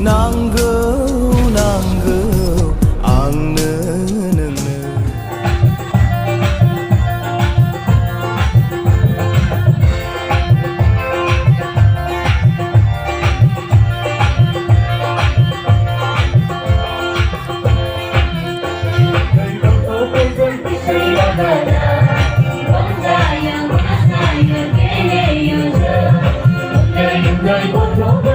Naंगौ naंगौ आंनो नोंनो Hãy subscribe cho kênh Ghiền Mì Gõ để không bỏ lỡ những video hấp dẫn